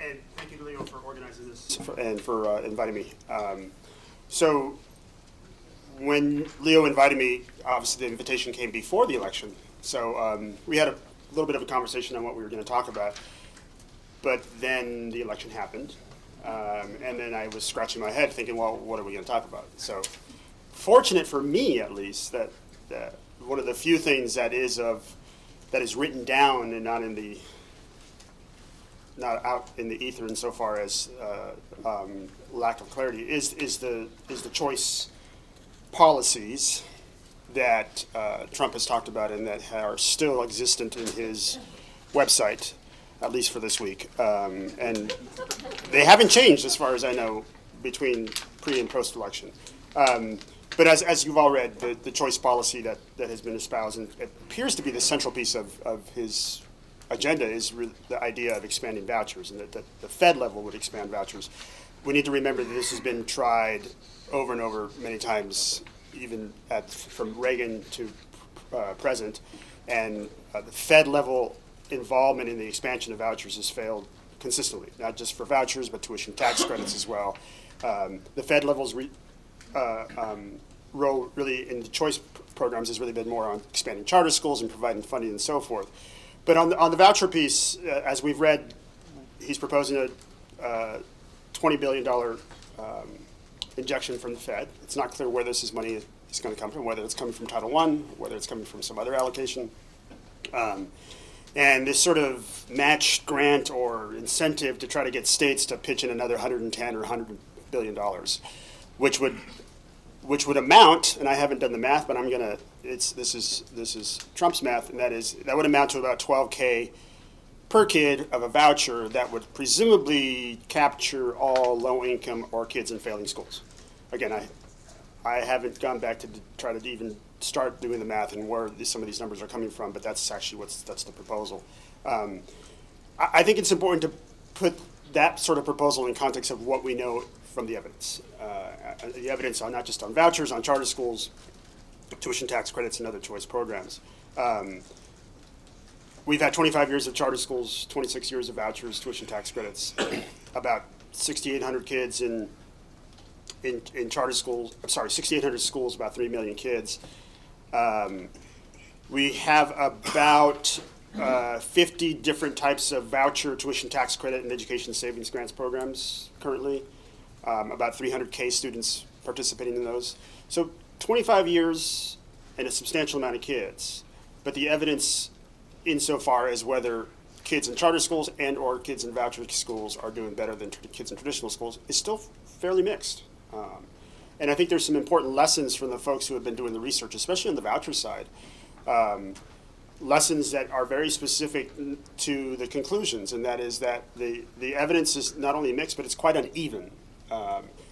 And thank you, Leo, for organizing this and for inviting me. So when Leo invited me, obviously the invitation came before the election. So we had a little bit of a conversation on what we were going to talk about. But then the election happened. And then I was scratching my head thinking, well, what are we going to talk about? So fortunate for me, at least, that one of the few things that is written down and not out in the ether insofar as lack of clarity is the choice policies that Trump has talked about and that are still existent in his website, at least for this week. And they haven't changed as far as I know between pre and post election. But as you've all read, the choice policy that has been espoused and it appears to be the central piece of his agenda is the idea of expanding vouchers, and that the Fed level would expand vouchers. We need to remember that this has been tried over and over many times, even from Reagan to present, and the Fed level involvement in the expansion of vouchers has failed consistently, not just for vouchers, but tuition tax credits as well. The Fed level's role really in the choice programs has really been more on expanding charter schools and providing funding and so forth. But on the voucher piece, as we've read, he's proposing a $20 billion injection from the Fed. It's not clear where this money is going to come from, whether it's coming from Title I, whether it's coming from some other allocation. And this sort of matched grant or incentive to try to get states to pitch in another 110 or $100 billion, which would amount, and I haven't done the math, but I'm gonna. This is Trump's math, and that would amount to about $12K per kid of a voucher that would presumably capture all low income or kids in failing schools. Again, I haven't gone back to try to even start doing the math and where some of these numbers are coming from, but that's actually that's the proposal. I think it's important to put that sort of proposal in context of what we know from the evidence. The evidence on not just on vouchers, on charter schools, tuition tax credits, and other choice programs. We've had 25 years of charter schools, 26 years of vouchers, tuition tax credits, about 6,800 kids in charter schools. I'm sorry, 6,800 schools, about 3 million kids. We have about 50 different types of voucher, tuition tax credit, and education savings grants programs currently. About 300K students participating in those. So 25 years and a substantial amount of kids. But the evidence insofar as whether kids in charter schools and or kids in voucher schools are doing better than kids in traditional schools is still fairly mixed. And I think there's some important lessons from the folks who have been doing the research, especially on the voucher side. Lessons that are very specific to the conclusions, and that is that the evidence is not only mixed, but it's quite uneven.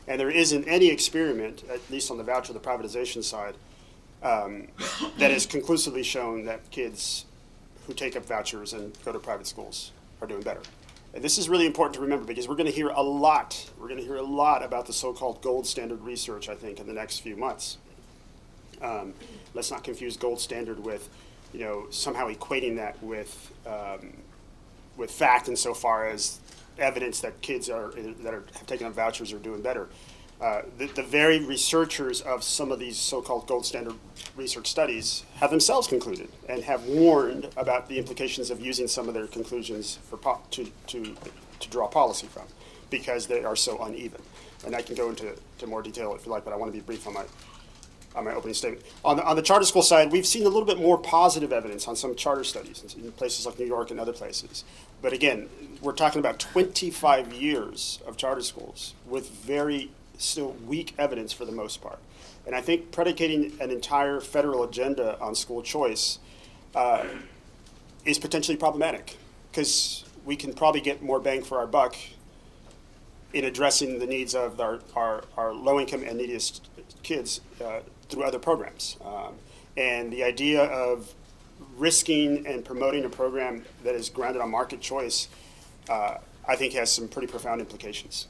And there isn't any experiment, at least on the voucher, the privatization side, that has conclusively shown that kids who take up vouchers and go to private schools are doing better. And this is really important to remember because we're going to hear a lot. We're going to hear a lot about the so-called gold standard research, I think, in the next few months. Let's not confuse gold standard with, somehow equating that with fact insofar as evidence that kids have taken up vouchers are doing better. The very researchers of some of these so-called gold standard research studies have themselves concluded and have warned about the implications of using some of their conclusions to draw policy from, because they are so uneven. And I can go into more detail if you like, but I want to be brief on my opening statement. On the charter school side, we've seen a little bit more positive evidence on some charter studies in places like New York and other places. But again, we're talking about 25 years of charter schools with very still weak evidence for the most part. And I think predicating an entire federal agenda on school choice is potentially problematic, because we can probably get more bang for our buck in addressing the needs of our low-income and neediest kids through other programs. And the idea of risking and promoting a program that is grounded on market choice, I think has some pretty profound implications.